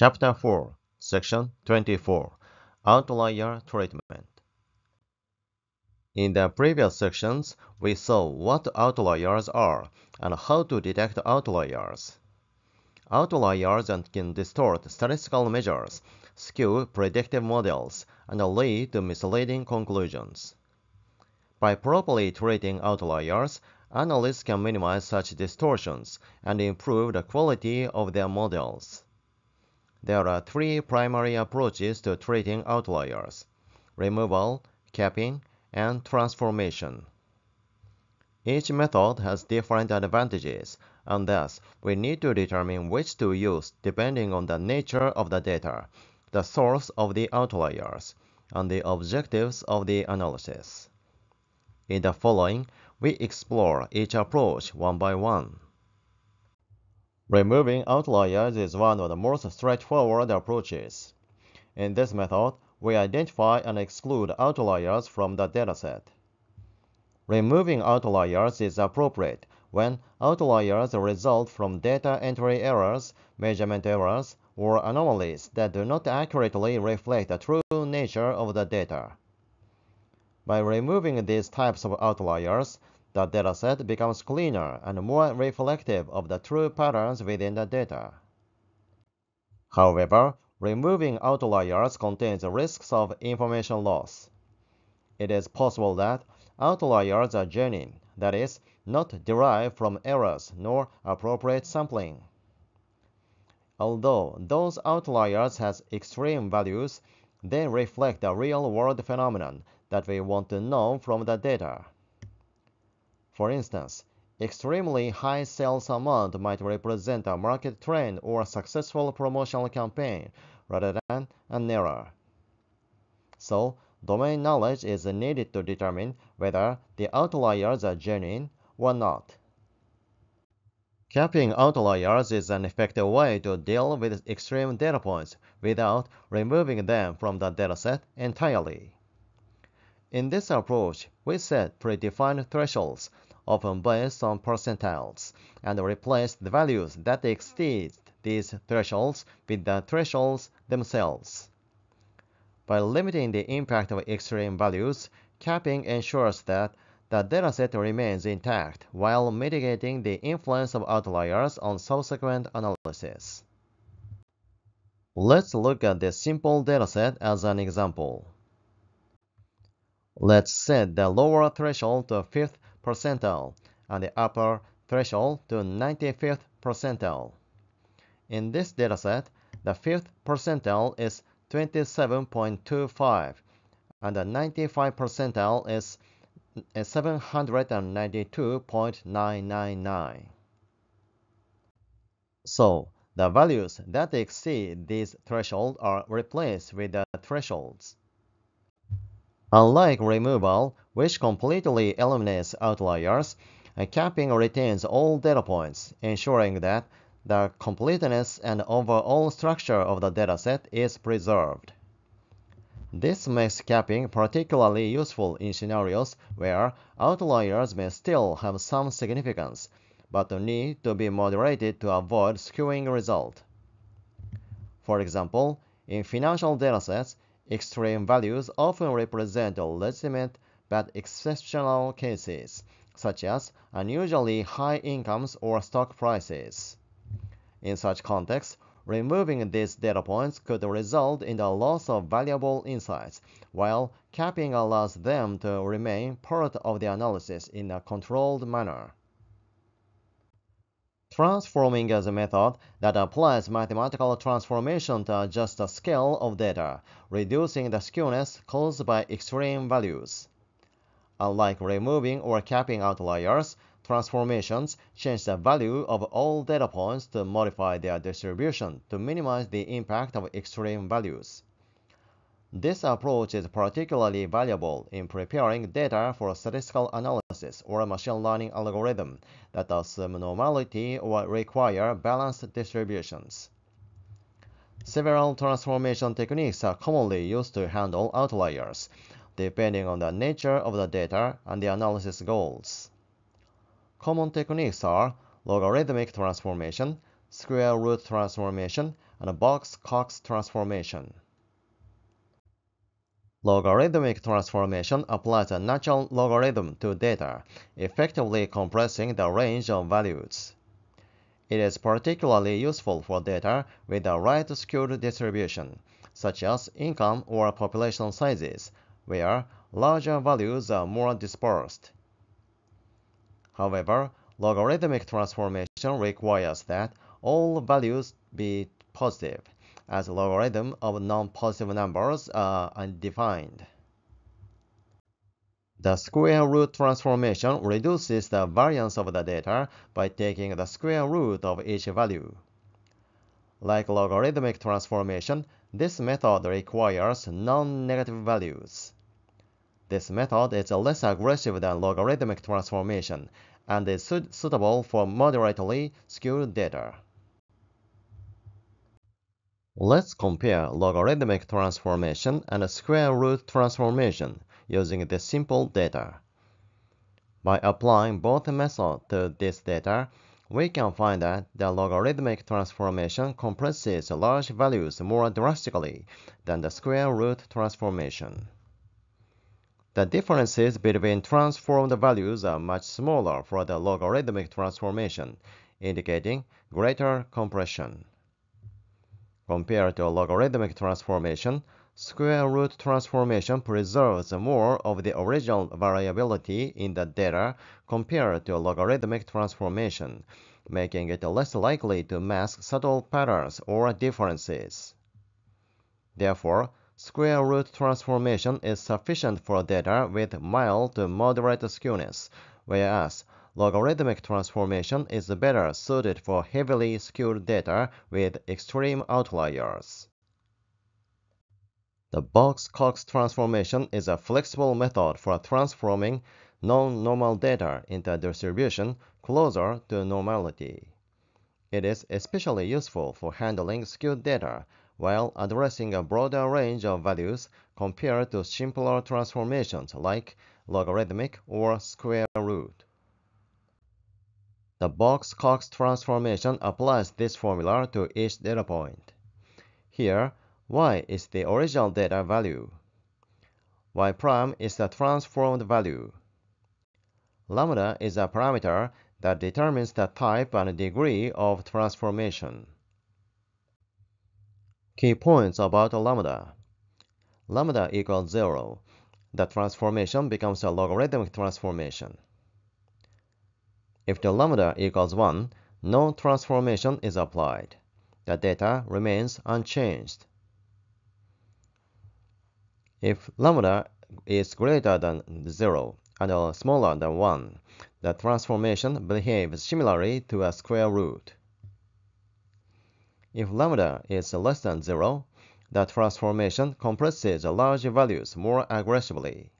Chapter 4, Section 24, Outlier Treatment. In the previous sections, we saw what outliers are and how to detect outliers. Outliers can distort statistical measures, skew predictive models, and lead to misleading conclusions. By properly treating outliers, analysts can minimize such distortions and improve the quality of their models. There are three primary approaches to treating outliers: removal, capping, and transformation. Each method has different advantages, and thus we need to determine which to use depending on the nature of the data, the source of the outliers, and the objectives of the analysis. In the following, we explore each approach one by one. Removing outliers is one of the most straightforward approaches. In this method, we identify and exclude outliers from the dataset. Removing outliers is appropriate when outliers result from data entry errors, measurement errors, or anomalies that do not accurately reflect the true nature of the data. By removing these types of outliers, the dataset becomes cleaner and more reflective of the true patterns within the data. However, removing outliers contains risks of information loss. It is possible that outliers are genuine, that is, not derived from errors nor appropriate sampling. Although those outliers have extreme values, they reflect a real-world phenomenon that we want to know from the data. For instance, extremely high sales amount might represent a market trend or a successful promotional campaign rather than an error. So, domain knowledge is needed to determine whether the outliers are genuine or not. Capping outliers is an effective way to deal with extreme data points without removing them from the dataset entirely. In this approach, we set predefined thresholds, often based on percentiles, and replace the values that exceed these thresholds with the thresholds themselves. By limiting the impact of extreme values, capping ensures that the dataset remains intact while mitigating the influence of outliers on subsequent analysis. Let's look at the simple dataset as an example. Let's set the lower threshold to 5th percentile and the upper threshold to 95th percentile. In this dataset, the 5th percentile is 27.25 and the 95th percentile is 792.999. So, the values that exceed these thresholds are replaced with the thresholds. Unlike removal, which completely eliminates outliers, capping retains all data points, ensuring that the completeness and overall structure of the dataset is preserved. This makes capping particularly useful in scenarios where outliers may still have some significance, but need to be moderated to avoid skewing result. For example, in financial datasets, extreme values often represent legitimate but exceptional cases, such as unusually high incomes or stock prices. In such contexts, removing these data points could result in the loss of valuable insights, while capping allows them to remain part of the analysis in a controlled manner. Transforming is a method that applies mathematical transformation to adjust the scale of data, reducing the skewness caused by extreme values. Unlike removing or capping outliers, transformations change the value of all data points to modify their distribution to minimize the impact of extreme values. This approach is particularly valuable in preparing data for statistical analysis or machine learning algorithms that assume normality or require balanced distributions. Several transformation techniques are commonly used to handle outliers, depending on the nature of the data and the analysis goals. Common techniques are logarithmic transformation, square root transformation, and Box-Cox transformation. Logarithmic transformation applies a natural logarithm to data, effectively compressing the range of values. It is particularly useful for data with a right-skewed distribution, such as income or population sizes, where larger values are more dispersed. However, logarithmic transformation requires that all values be positive, as logarithm of non-positive numbers are undefined. The square root transformation reduces the variance of the data by taking the square root of each value. Like logarithmic transformation, this method requires non-negative values. This method is less aggressive than logarithmic transformation and is suitable for moderately skewed data. Let's compare logarithmic transformation and square root transformation using this simple data. By applying both methods to this data, we can find that the logarithmic transformation compresses large values more drastically than the square root transformation. The differences between transformed values are much smaller for the logarithmic transformation, indicating greater compression. Compared to logarithmic transformation, square root transformation preserves more of the original variability in the data compared to logarithmic transformation, making it less likely to mask subtle patterns or differences. Therefore, square root transformation is sufficient for data with mild to moderate skewness, whereas logarithmic transformation is better suited for heavily skewed data with extreme outliers. The Box-Cox transformation is a flexible method for transforming non-normal data into a distribution closer to normality. It is especially useful for handling skewed data while addressing a broader range of values compared to simpler transformations like logarithmic or square root. The Box-Cox transformation applies this formula to each data point. Here, y is the original data value. Y prime is the transformed value. Lambda is a parameter that determines the type and degree of transformation. Key points about lambda. Lambda equals 0. The transformation becomes a logarithmic transformation. If the lambda equals 1, no transformation is applied. The data remains unchanged. If lambda is greater than 0 and smaller than 1, the transformation behaves similarly to a square root. If lambda is less than 0, the transformation compresses large values more aggressively.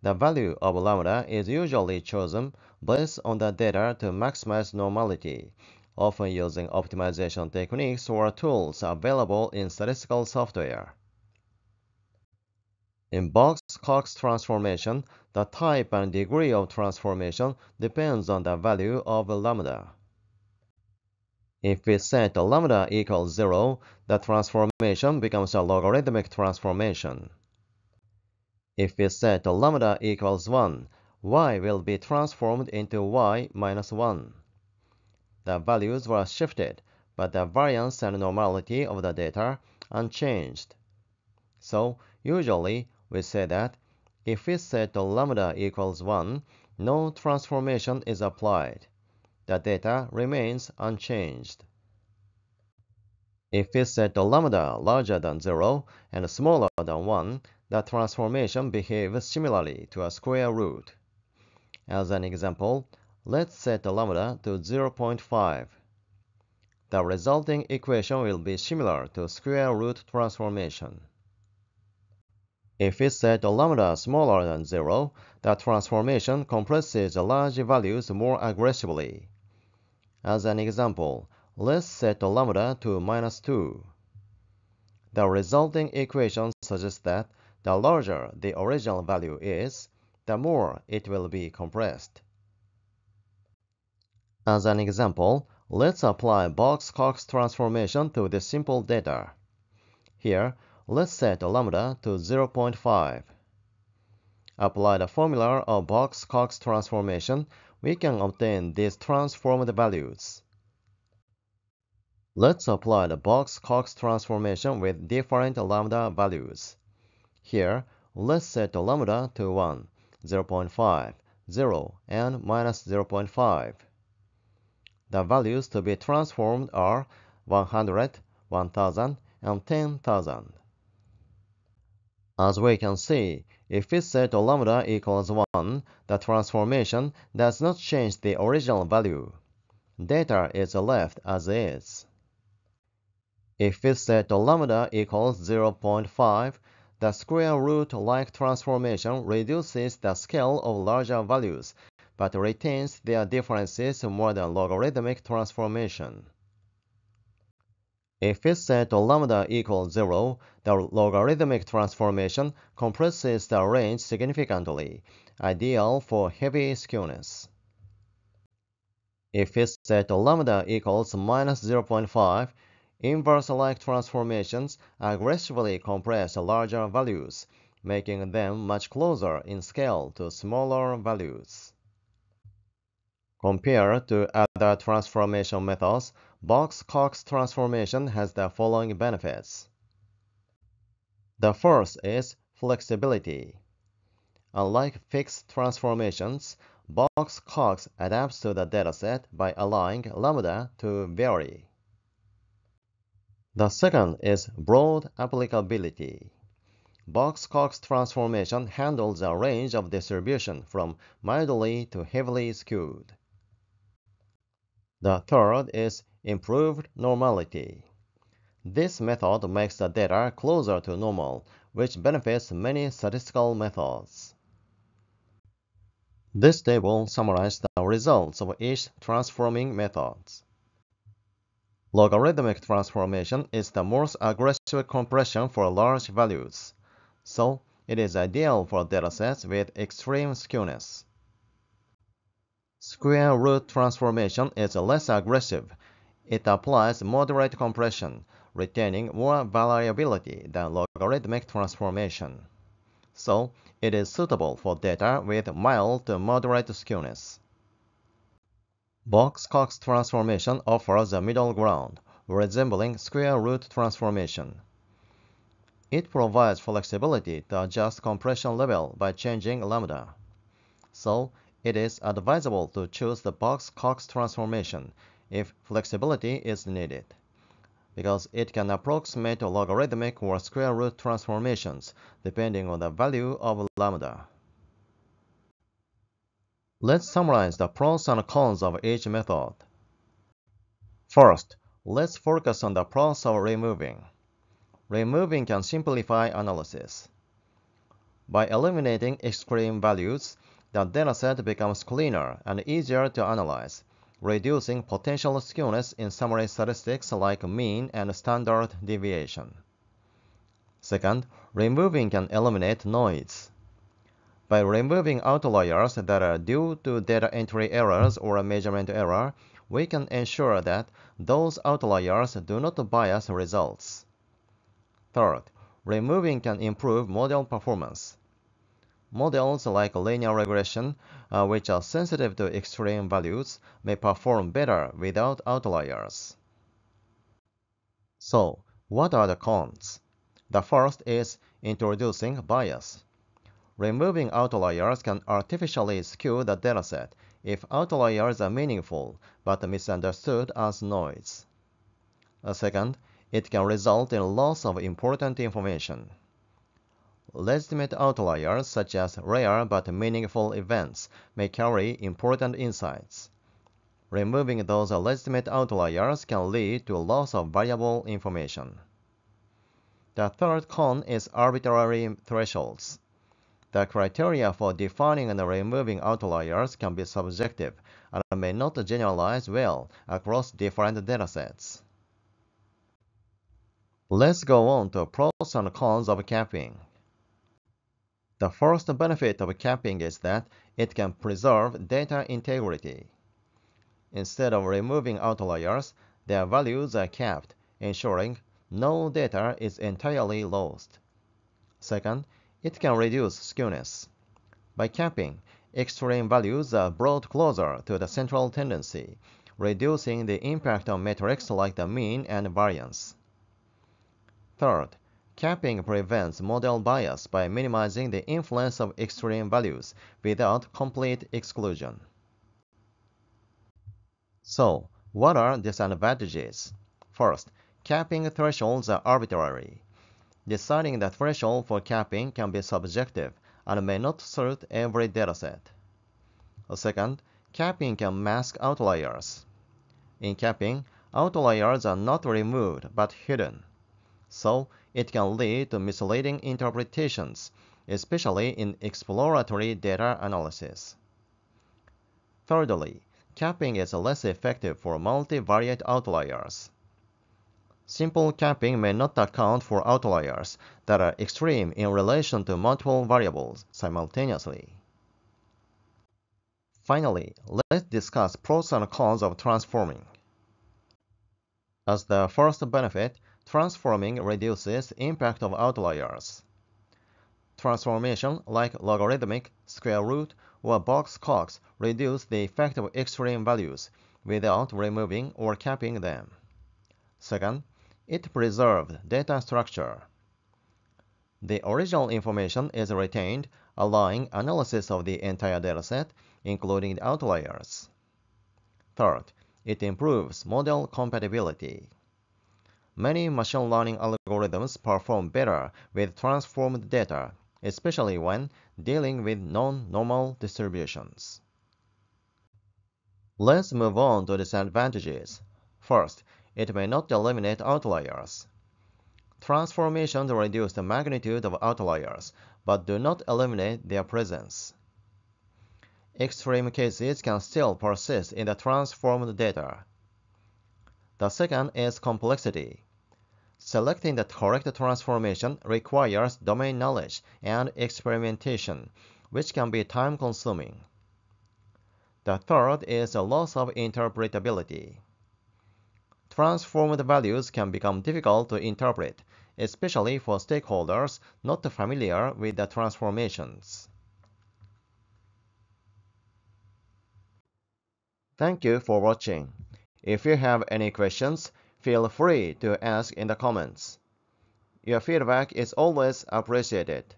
The value of lambda is usually chosen based on the data to maximize normality, often using optimization techniques or tools available in statistical software. In Box-Cox transformation, the type and degree of transformation depends on the value of lambda. If we set lambda equals 0, the transformation becomes a logarithmic transformation. If we set lambda equals 1, y will be transformed into y minus 1. The values were shifted, but the variance and normality of the data unchanged. So, usually, we say that if we set lambda equals 1, no transformation is applied. The data remains unchanged. If we set lambda larger than 0 and smaller than 1, the transformation behaves similarly to a square root. As an example, let's set lambda to 0.5. The resulting equation will be similar to square root transformation. If we set lambda smaller than 0, the transformation compresses large values more aggressively. As an example, let's set lambda to minus 2. The resulting equation suggests that the larger the original value is, the more it will be compressed. As an example, Let's apply Box-Cox transformation to this simple data. Here, let's set lambda to 0.5. Apply the formula of Box-Cox transformation, we can obtain these transformed values. Let's apply the Box-Cox transformation with different lambda values. Here, let's set lambda to 1, 0.5, 0, and minus 0.5. The values to be transformed are 100, 1000, and 10,000. As we can see, if we set lambda equals 1, the transformation does not change the original value. Data is left as is. If we set lambda equals 0.5, the square root-like transformation reduces the scale of larger values, but retains their differences more than logarithmic transformation. If we set lambda equals 0, the logarithmic transformation compresses the range significantly, ideal for heavy skewness. If we set lambda equals minus 0.5, inverse-like transformations aggressively compress larger values, making them much closer in scale to smaller values. Compared to other transformation methods, Box-Cox transformation has the following benefits. The first is flexibility. Unlike fixed transformations, Box-Cox adapts to the dataset by allowing lambda to vary. The second is broad applicability. Box-Cox transformation handles a range of distribution from mildly to heavily skewed. The third is improved normality. This method makes the data closer to normal, which benefits many statistical methods. This table summarizes the results of each transforming method. Logarithmic transformation is the most aggressive compression for large values, so it is ideal for datasets with extreme skewness. Square root transformation is less aggressive. It applies moderate compression, retaining more variability than logarithmic transformation. So, it is suitable for data with mild to moderate skewness. Box-Cox transformation offers a middle ground, resembling square root transformation. It provides flexibility to adjust compression level by changing lambda. So, it is advisable to choose the Box-Cox transformation if flexibility is needed, because it can approximate logarithmic or square root transformations depending on the value of lambda. Let's summarize the pros and cons of each method. First, let's focus on the pros of removing. Removing can simplify analysis. By eliminating extreme values, the dataset becomes cleaner and easier to analyze, reducing potential skewness in summary statistics like mean and standard deviation. Second, removing can eliminate noise. By removing outliers that are due to data entry errors or measurement error, we can ensure that those outliers do not bias results. Third, removing can improve model performance. Models like linear regression, which are sensitive to extreme values, may perform better without outliers. So, what are the cons? The first is introducing bias. Removing outliers can artificially skew the dataset if outliers are meaningful but misunderstood as noise. Second, it can result in loss of important information. Legitimate outliers, such as rare but meaningful events, may carry important insights. Removing those legitimate outliers can lead to loss of valuable information. The third con is arbitrary thresholds. The criteria for defining and removing outliers can be subjective and may not generalize well across different datasets. Let's go on to pros and cons of capping. The first benefit of capping is that it can preserve data integrity. Instead of removing outliers, their values are capped, ensuring no data is entirely lost. Second, it can reduce skewness. By capping, extreme values are brought closer to the central tendency, reducing the impact on metrics like the mean and variance. Third, capping prevents model bias by minimizing the influence of extreme values without complete exclusion. So, what are disadvantages? First, capping thresholds are arbitrary. Deciding the threshold for capping can be subjective and may not suit every dataset. Second, capping can mask outliers. In capping, outliers are not removed but hidden, so it can lead to misleading interpretations, especially in exploratory data analysis. Thirdly, capping is less effective for multivariate outliers. Simple capping may not account for outliers that are extreme in relation to multiple variables simultaneously. Finally, let's discuss pros and cons of transforming. As the first benefit, transforming reduces impact of outliers. Transformation like logarithmic, square root, or Box-Cox reduce the effect of extreme values without removing or capping them. Second, it preserves data structure. The original information is retained, allowing analysis of the entire dataset, including the outliers. Third, it improves model compatibility. Many machine learning algorithms perform better with transformed data, especially when dealing with non-normal distributions. Let's move on to disadvantages. First, it may not eliminate outliers. Transformations reduce the magnitude of outliers, but do not eliminate their presence. Extreme cases can still persist in the transformed data. The second is complexity. Selecting the correct transformation requires domain knowledge and experimentation, which can be time-consuming. The third is a loss of interpretability. Transformed values can become difficult to interpret, especially for stakeholders not familiar with the transformations. Thank you for watching. If you have any questions, feel free to ask in the comments. Your feedback is always appreciated.